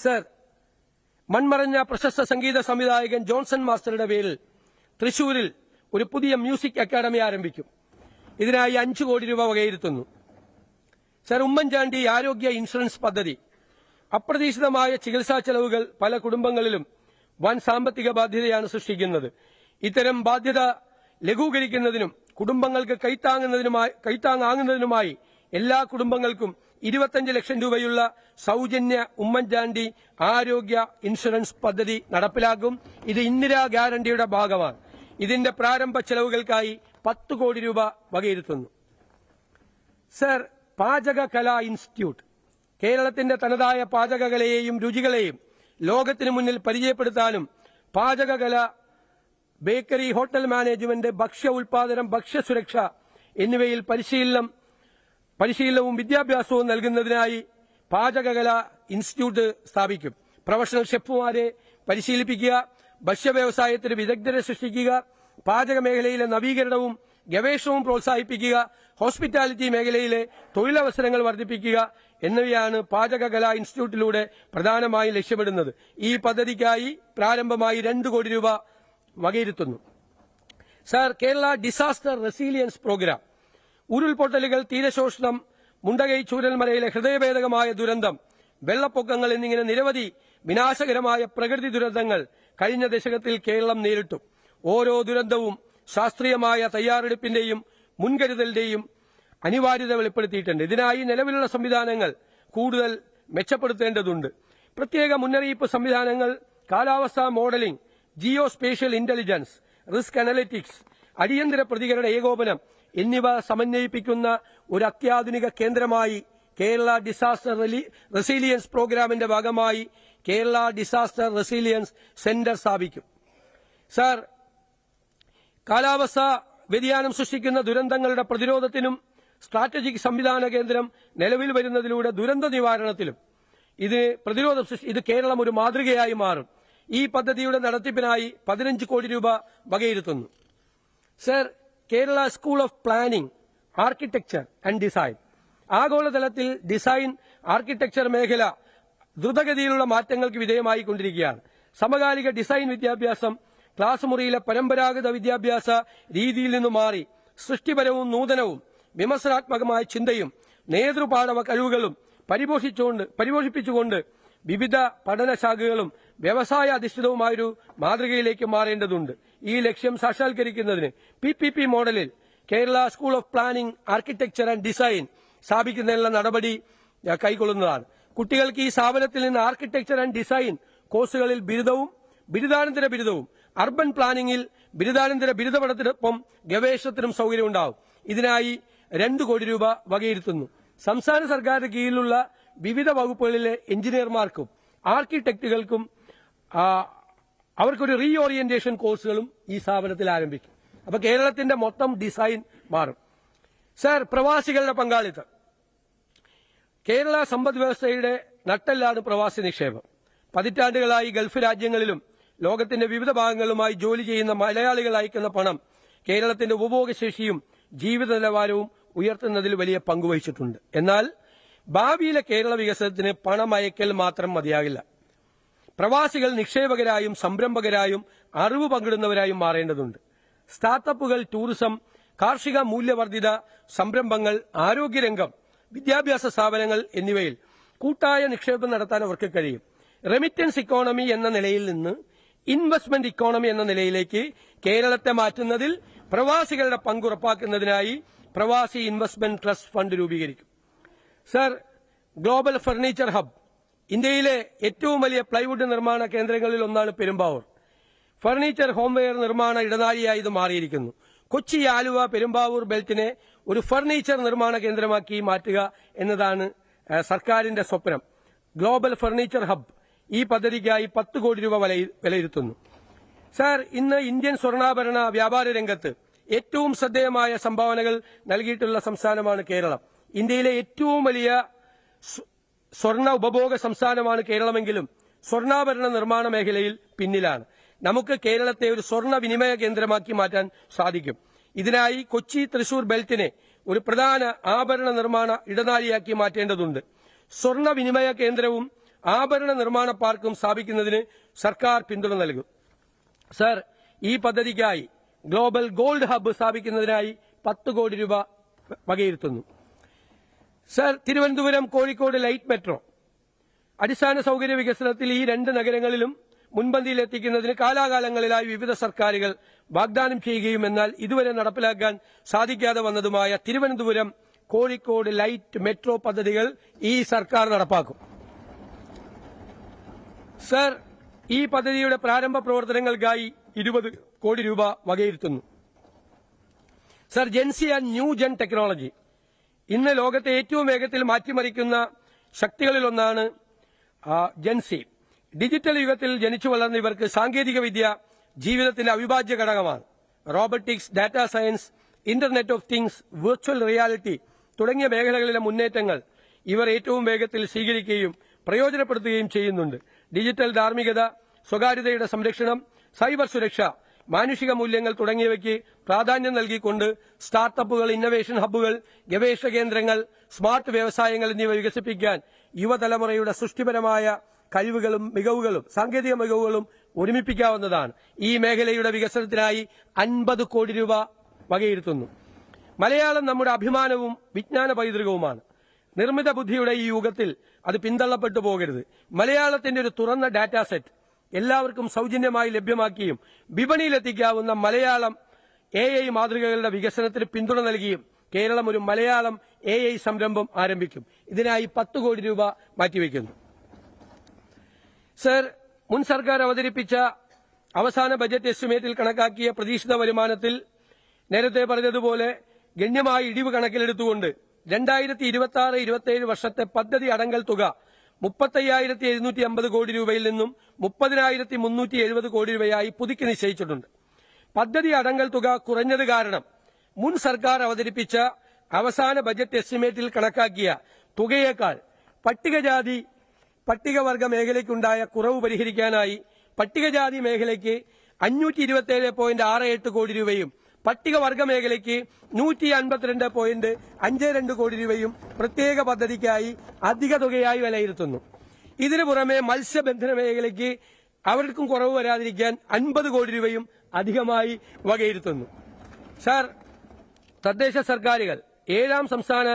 Sir, മൺമറഞ്ഞ പ്രശസ്ത സംഗീത സംവിധായകൻ Johnson മാസ്റ്ററുടെ പേരിൽ തൃശൂരിൽ ഒരു പുതിയ മ്യൂസിക് അക്കാദമി ആരംഭിക്കും. ഇതിനായി 5 കോടി രൂപ വകയിരുത്തുന്നു. സർ, ഉമ്മൻചാണ്ടി ആരോഗ്യ ഇൻഷുറൻസ് പദ്ധതി. അപ്രതീക്ഷിതമായ ചികിത്സാ ചെലവുകൾ പല കുടുംബങ്ങളിലും വൻ സാമ്പത്തിക ബാധ്യതയാണ് സൃഷ്ടിക്കുന്നത്. ഇത്തരം ബാധ്യത ലഘൂകരിക്കുന്നതിനും കുടുംബങ്ങൾക്ക് കൈത്താങ്ങാകുന്നതിനുമായി എല്ലാ കുടുംബങ്ങൾക്കും 25 ലക്ഷം രൂപയുള്ള സൌജന്യ ഉമ്മൻചാണ്ടി ആരോഗ്യ ഇൻഷുറൻസ് പദ്ധതി നടപ്പിലാക്കും. ഇത് ഇന്ദിരാ ഗ്യാരണ്ടിയുടെ ഭാഗമാണ്. ഇതിന്റെ പ്രാരംഭ ചെലവുകൾക്കായി 10 കോടി രൂപ വകയിരുത്തുന്നു. സർ, പാചകകലാ ഇൻസ്റ്റിറ്റ്യൂട്ട് കേരളത്തിന്റെ തനതായ പാചകകലയെയും രുചികളെയും ലോകത്തിനു മുന്നിൽ പരിചയപ്പെടുത്താനും പാചകകല, ബേക്കറി, ഹോട്ടൽ മാനേജ്മെന്റ്, ഭക്ഷ്യ ഉൽപാദനം, ഭക്ഷ്യസുരക്ഷ എന്നിവയിൽ പരിശീലനവും വിദ്യാഭ്യാസവും നൽകുന്നതിനായി പാചകകല ഇൻസ്റ്റിറ്റ്യൂട്ട് സ്ഥാപിക്കും. പ്രൊഫഷണൽ ഷെഫുമാരെ പരിശീലിപ്പിക്കുക, ഭക്ഷ്യവ്യവസായത്തിന് വിദഗ്ധരെ സൃഷ്ടിക്കുക, പാചക മേഖലയിലെ നവീകരണവും ഗവേഷണവും പ്രോത്സാഹിപ്പിക്കുക, ഹോസ്പിറ്റാലിറ്റി മേഖലയിലെ തൊഴിലവസരങ്ങൾ വർദ്ധിപ്പിക്കുക എന്നിവയാണ് പാചകകലാ ഇൻസ്റ്റിറ്റ്യൂട്ടിലൂടെ പ്രധാനമായും ലക്ഷ്യമിടുന്നത്. ഈ പദ്ധതിക്കായി പ്രാരംഭമായി 2 കോടി രൂപ വകയിരുത്തുന്നു. Sir, Kerala disaster resilience program. ഉരുൾപൊട്ടലുകൾ, തീരശോഷണം, മുണ്ടകൈ ചൂരൽമലയിലെ ഹൃദയഭേദകമായ ദുരന്തം, വെള്ളപ്പൊക്കങ്ങൾ എന്നിങ്ങനെ നിരവധി വിനാശകരമായ പ്രകൃതി ദുരന്തങ്ങൾ കഴിഞ്ഞ ദശകത്തിൽ കേരളം നേരിട്ടു. ഓരോ ദുരന്തവും ശാസ്ത്രീയമായ തയ്യാറെടുപ്പിന്റെയും മുൻകരുതലിന്റെയും അനിവാര്യത വെളിപ്പെടുത്തിയിട്ടുണ്ട്. ഇതിനായി നിലവിലുള്ള സംവിധാനങ്ങൾ കൂടുതൽ മെച്ചപ്പെടുത്തേണ്ടതുണ്ട്. പ്രത്യേക മുന്നറിയിപ്പ് സംവിധാനങ്ങൾ, കാലാവസ്ഥാ modelling, Jio spatial intelligence, risk analytics, അടിയന്തര പ്രതികരണ ഏകോപനം എന്നിവ സമന്വയിപ്പിക്കുന്ന ഒരു അത്യാധുനിക കേന്ദ്രമായി കേരള ഡിസാസ്റ്റർ റെസീലിയൻസ് പ്രോഗ്രാമിന്റെ ഭാഗമായി കേരള ഡിസാസ്റ്റർ റെസീലിയൻസ് സെന്റർ സ്ഥാപിക്കും. സർ, കാലാവസ്ഥാ വ്യതിയാനം സൃഷ്ടിക്കുന്ന ദുരന്തങ്ങളുടെ പ്രതിരോധത്തിനും സ്ട്രാറ്റജിക് സംവിധാന കേന്ദ്രം നിലവിൽ വരുന്നതിലൂടെ ദുരന്ത നിവാരണത്തിലും ഇത് കേരളം ഒരു മാതൃകയായി മാറും. ഈ പദ്ധതിയുടെ നടത്തിപ്പിനായി 15 കോടി രൂപ വകയിരുത്തുന്നു. Sir, Kerala school of planning, architecture and design. ആഗോളതലത്തിൽ ഡിസൈൻ, ആർക്കിടെക്ചർ മേഖല ദ്രുതഗതിയിലുള്ള മാറ്റങ്ങൾക്ക് വിധേയമായി കൊണ്ടിരിക്കുകയാണ്. സമകാലിക ഡിസൈൻ വിദ്യാഭ്യാസം ക്ലാസ് മുറിയിലെ പരമ്പരാഗത വിദ്യാഭ്യാസ രീതിയിൽ നിന്നു മാറി സൃഷ്ടിപരവും നൂതനവും വിമർശനാത്മകമായ ചിന്തയും നേതൃപാടവ കഴിവുകളും പരിപോഷിപ്പിച്ചുകൊണ്ട് വിവിധ പഠനശാഖകളും വ്യവസായ അധിഷ്ഠിതവുമായൊരു മാതൃകയിലേക്ക് മാറേണ്ടതുണ്ട്. ഈ ലക്ഷ്യം സാക്ഷാത്കരിക്കുന്നതിന് PPP മോഡലിൽ Kerala school of planning, architecture and design സ്ഥാപിക്കുന്നതിനുള്ള നടപടി കൈക്കൊള്ളുന്നതാണ്. കുട്ടികൾക്ക് ഈ സ്ഥാപനത്തിൽ നിന്ന് ആർക്കിടെക്ചർ ആൻഡ് ഡിസൈൻ കോഴ്സുകളിൽ ബിരുദവും ബിരുദാനന്തര ബിരുദവും, അർബൻ പ്ലാനിംഗിൽ ബിരുദാനന്തര ബിരുദ പഠനത്തിനൊപ്പം ഗവേഷണത്തിനും സൌകര്യമുണ്ടാവും. ഇതിനായി 2 കോടി രൂപ വകയിരുത്തുന്നു. സംസ്ഥാന സർക്കാരിന് കീഴിലുള്ള വിവിധ വകുപ്പുകളിലെ എഞ്ചിനീയർമാർക്കും ആർക്കിടെക്റ്റുകൾക്കും അവർക്കൊരു റീ ഓറിയന്റേഷൻ കോഴ്സുകളും ഈ സ്ഥാപനത്തിൽ ആരംഭിക്കും. അപ്പൊ കേരളത്തിന്റെ മൊത്തം ഡിസൈൻ മാറും. സർ, പ്രവാസികളുടെ പങ്കാളിത്തം. കേരള സമ്പദ് വ്യവസ്ഥയുടെ നട്ടെല്ലാണ് പ്രവാസി നിക്ഷേപം. പതിറ്റാണ്ടുകളായി ഗൾഫ് രാജ്യങ്ങളിലും ലോകത്തിന്റെ വിവിധ ഭാഗങ്ങളുമായി ജോലി ചെയ്യുന്ന മലയാളികൾ അയക്കുന്ന പണം കേരളത്തിന്റെ ഉപഭോഗശേഷിയും ജീവിത നിലവാരവും ഉയർത്തുന്നതിൽ വലിയ പങ്കുവഹിച്ചിട്ടുണ്ട്. എന്നാൽ ഭാവിയിലെ കേരള വികസനത്തിന് പണം അയക്കൽ മാത്രം മതിയാകില്ല. പ്രവാസികൾ നിക്ഷേപകരായും സംരംഭകരായും അറിവ് പങ്കിടുന്നവരായും മാറേണ്ടതുണ്ട്. സ്റ്റാർട്ടപ്പുകൾ, ടൂറിസം, കാർഷിക മൂല്യവർദ്ധിത സംരംഭങ്ങൾ, ആരോഗ്യരംഗം, വിദ്യാഭ്യാസ സ്ഥാപനങ്ങൾ എന്നിവയിൽ കൂട്ടായ നിക്ഷേപം നടത്താൻ അവർക്ക് കഴിയും. റെമിറ്റൻസ് ഇക്കോണമി എന്ന നിലയിൽ നിന്ന് ഇൻവെസ്റ്റ്മെന്റ് ഇക്കോണമി എന്ന നിലയിലേക്ക് കേരളത്തെ മാറ്റുന്നതിൽ പ്രവാസികളുടെ പങ്ക് ഉറപ്പാക്കുന്നതിനായി പ്രവാസി ഇൻവെസ്റ്റ്മെന്റ് ട്രസ്റ്റ് ഫണ്ട് രൂപീകരിക്കും. Sir, global furniture hub. ഇന്ത്യയിലെ ഏറ്റവും വലിയ പ്ലൈവുഡ് നിർമ്മാണ കേന്ദ്രങ്ങളിൽ ഒന്നാണ് പെരുമ്പാവൂർ. ഫർണിച്ചർ, ഹോംവെയർ നിർമ്മാണ ഇടനാഴിയായി ഇത് മാറിയിരിക്കുന്നു. കൊച്ചി, ആലുവ, പെരുമ്പാവൂർ ബെൽറ്റിനെ ഒരു ഫർണിച്ചർ നിർമ്മാണ കേന്ദ്രമാക്കി മാറ്റുക എന്നതാണ് സർക്കാരിന്റെ സ്വപ്നം. ഗ്ലോബൽ ഫർണിച്ചർ ഹബ് ഈ പദ്ധതിക്കായി 10 കോടി രൂപ വിലയിരുത്തുന്നു. സർ, ഇന്ന് ഇന്ത്യൻ സ്വർണ്ണാഭരണ വ്യാപാര രംഗത്ത് ഏറ്റവും ശ്രദ്ധേയമായ സംഭാവനകൾ നൽകിയിട്ടുള്ള സംസ്ഥാനമാണ് കേരളം. ഇന്ത്യയിലെ ഏറ്റവും വലിയ സ്വർണ്ണ ഉപഭോഗ സംസ്ഥാനമാണ് കേരളമെങ്കിലും സ്വർണ്ണാഭരണ നിർമ്മാണ മേഖലയിൽ പിന്നിലാണ്. നമുക്ക് കേരളത്തെ ഒരു സ്വർണ്ണ വിനിമയ കേന്ദ്രമാക്കി മാറ്റാൻ സാധിക്കും. ഇതിനായി കൊച്ചി, തൃശൂർ ബെൽറ്റിനെ ഒരു പ്രധാന ആഭരണ നിർമ്മാണ ഇടനാഴിയാക്കി മാറ്റേണ്ടതുണ്ട്. സ്വർണ്ണ വിനിമയ കേന്ദ്രവും ആഭരണ നിർമ്മാണ പാർക്കും സ്ഥാപിക്കുന്നതിന് സർക്കാർ പിന്തുണ നൽകും. സർ, ഈ പദ്ധതിക്കായി ഗ്ലോബൽ ഗോൾഡ് ഹബ്ബ് സ്ഥാപിക്കുന്നതിനായി 10 കോടി രൂപ വകയിരുത്തുന്നു. Sir, Thiruvananthapuram Kozhikode light metro അടിസ്ഥാന സൌകര്യ വികസനത്തിൽ ഈ 2 നഗരങ്ങളിലും മുൻപന്തിയിലെത്തിക്കുന്നതിന് കാലാകാലങ്ങളിലായി വിവിധ സർക്കാരുകൾ വാഗ്ദാനം ചെയ്യുകയും എന്നാൽ ഇതുവരെ നടപ്പിലാക്കാൻ സാധിക്കാതെ വന്നതുമായ തിരുവനന്തപുരം കോഴിക്കോട് ലൈറ്റ് മെട്രോ പദ്ധതികൾ ഈ സർക്കാർ നടപ്പാക്കും. സർ, ഈ പദ്ധതിയുടെ പ്രാരംഭ പ്രവർത്തനങ്ങൾക്കായി 20 കോടി രൂപ വകയിരുത്തുന്നു. Sir, Gen Z and new gen technology ഇന്ന് ലോകത്തെ ഏറ്റവും വേഗത്തിൽ മാറ്റിമറിക്കുന്ന ശക്തികളിലൊന്നാണ് ജെൻസി. ഡിജിറ്റൽ യുഗത്തിൽ ജനിച്ചു വളർന്ന ഇവർക്ക് സാങ്കേതികവിദ്യ ജീവിതത്തിന്റെ അവിഭാജ്യ ഘടകമാണ്. Robotics, data science, internet of things, virtual reality തുടങ്ങിയ മേഖലകളിലെ മുന്നേറ്റങ്ങൾ ഇവർ ഏറ്റവും വേഗത്തിൽ സ്വീകരിക്കുകയും പ്രയോജനപ്പെടുത്തുകയും ചെയ്യുന്നുണ്ട്. ഡിജിറ്റൽ ധാർമ്മികത, സ്വകാര്യതയുടെ സംരക്ഷണം, സൈബർ സുരക്ഷ, മാനുഷിക മൂല്യങ്ങൾ തുടങ്ങിയവയ്ക്ക് പ്രാധാന്യം നൽകിക്കൊണ്ട് സ്റ്റാർട്ടപ്പുകൾ, ഇന്നവേഷൻ ഹബ്ബുകൾ, ഗവേഷണ കേന്ദ്രങ്ങൾ, സ്മാർട്ട് വ്യവസായങ്ങൾ എന്നിവ വികസിപ്പിക്കാൻ യുവതലമുറയുടെ സൃഷ്ടിപരമായ കഴിവുകളും മികവുകളും സാങ്കേതിക മികവുകളും ഒരുമിപ്പിക്കാവുന്നതാണ്. ഈ മേഖലയുടെ വികസനത്തിനായി 50 കോടി രൂപ വകയിരുത്തുന്നു. മലയാളം നമ്മുടെ അഭിമാനവും വിജ്ഞാന പൈതൃകവുമാണ്. നിർമ്മിത ബുദ്ധിയുടെ ഈ യുഗത്തിൽ അത് പിന്തള്ളപ്പെട്ടു പോകരുത്. മലയാളത്തിന്റെ ഒരു തുറന്ന ഡാറ്റാ സെറ്റ് എല്ലാവർക്കും സൌജന്യമായി ലഭ്യമാക്കിയും വിപണിയിലെത്തിക്കാവുന്ന മലയാളം AI മാതൃകകളുടെ വികസനത്തിന് പിന്തുണ നൽകിയും കേരളം ഒരു മലയാളം AI സംരംഭം ആരംഭിക്കും. ഇതിനായി 10 കോടി രൂപ മാറ്റിവെക്കുന്നു. സർ, മുൻ സർക്കാർ അവതരിപ്പിച്ച അവസാന ബജറ്റ് എസ്റ്റിമേറ്റിൽ കണക്കാക്കിയ പ്രതീക്ഷിത വരുമാനത്തിൽ നേരത്തെ പറഞ്ഞതുപോലെ ഗണ്യമായ ഇടിവ് കണക്കിലെടുത്തുകൊണ്ട് 2026-27 വർഷത്തെ പദ്ധതി അടങ്കൽ തുക 35,750 കോടി രൂപയിൽ നിന്നും 30,370 കോടി രൂപയായി പുതുക്കി നിശ്ചയിച്ചിട്ടുണ്ട്. പദ്ധതി അടങ്കൽ തുക കുറഞ്ഞത് കാരണം മുൻ സർക്കാർ അവതരിപ്പിച്ച അവസാന ബജറ്റ് എസ്റ്റിമേറ്റിൽ കണക്കാക്കിയ തുകയേക്കാൾ പട്ടികവർഗ മേഖലയ്ക്കുണ്ടായ കുറവ് പരിഹരിക്കാനായി പട്ടികജാതി മേഖലയ്ക്ക് 527.68 കോടി രൂപയും പട്ടികവർഗ മേഖലയ്ക്ക് 152.52 കോടി രൂപയും പ്രത്യേക പദ്ധതിക്കായി അധിക തുകയായി വിലയിരുത്തുന്നു. ഇതിനു പുറമെ മത്സ്യബന്ധന മേഖലയ്ക്ക് അവർക്കും കുറവ് വരാതിരിക്കാൻ 50 കോടി രൂപയും അധികമായി വകയിരുത്തുന്നു. സർ, തദ്ദേശ സർക്കാരുകൾ 7ാം സംസ്ഥാന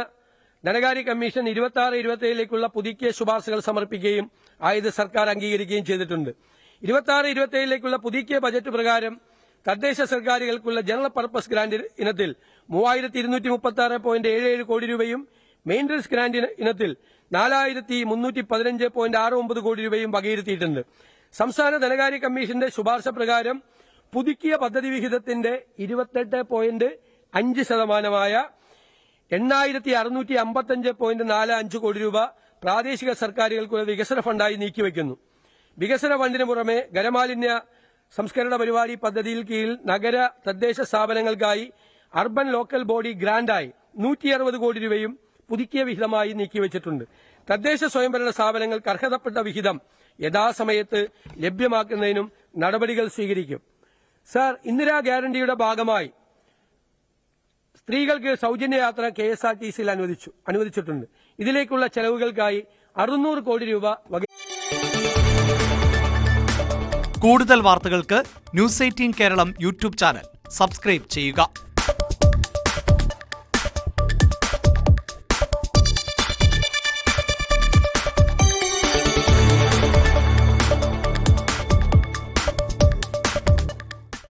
ധനകാര്യ കമ്മീഷൻ 26-27ലേക്കുള്ള പുതുക്കിയ ശുപാർശകൾ സമർപ്പിക്കുകയും ആയത് സർക്കാർ അംഗീകരിക്കുകയും ചെയ്തിട്ടുണ്ട്. 26-27ലേക്കുള്ള പുതുക്കിയ ബജറ്റ് പ്രകാരം തദ്ദേശ സർക്കാരുകൾക്കുള്ള ജനറൽ പർപ്പസ് ഗ്രാന്റ് ഇനത്തിൽ 3,236.77 കോടി രൂപയും മെയിന്റനൻസ് ഗ്രാന്റ് ഇനത്തിൽ 4,315.69 കോടി രൂപയും വകയിരുത്തിയിട്ടുണ്ട്. സംസ്ഥാന ധനകാര്യ കമ്മീഷന്റെ ശുപാർശ പ്രകാരം പുതുക്കിയ പദ്ധതി വിഹിതത്തിന്റെ 28.5% 8,655.45 കോടി രൂപ പ്രാദേശിക സർക്കാരുകൾക്കുള്ള വികസന ഫണ്ടായി നീക്കിവെക്കുന്നു. വികസന ഫണ്ടിന് പുറമെ ഖരമാലിന്യ സംസ്കരണ പരിപാടി പദ്ധതിയിൽ കീഴിൽ നഗര തദ്ദേശ സ്ഥാപനങ്ങൾക്കായി അർബൻ ലോക്കൽ ബോഡി ഗ്രാന്റായി 160 കോടി രൂപയും പുതുക്കിയ വിഹിതമായി നീക്കിവച്ചിട്ടുണ്ട്. തദ്ദേശ സ്വയംഭരണ സ്ഥാപനങ്ങൾക്ക് അർഹതപ്പെട്ട വിഹിതം യഥാസമയത്ത് ലഭ്യമാക്കുന്നതിനും നടപടികൾ സ്വീകരിക്കും. സർ, ഇന്ദിരാ ഗ്യാരണ്ടിയുടെ ഭാഗമായി സ്ത്രീകൾക്ക് സൌജന്യ യാത്ര KSRTCയിൽ അനുവദിച്ചിട്ടുണ്ട്. ഇതിലേക്കുള്ള ചെലവുകൾക്കായി 600 കോടി രൂപ കൂടുതൽ വാർത്തകൾക്ക് news 18 Keralam YouTube channel subscribe ചെയ്യുക.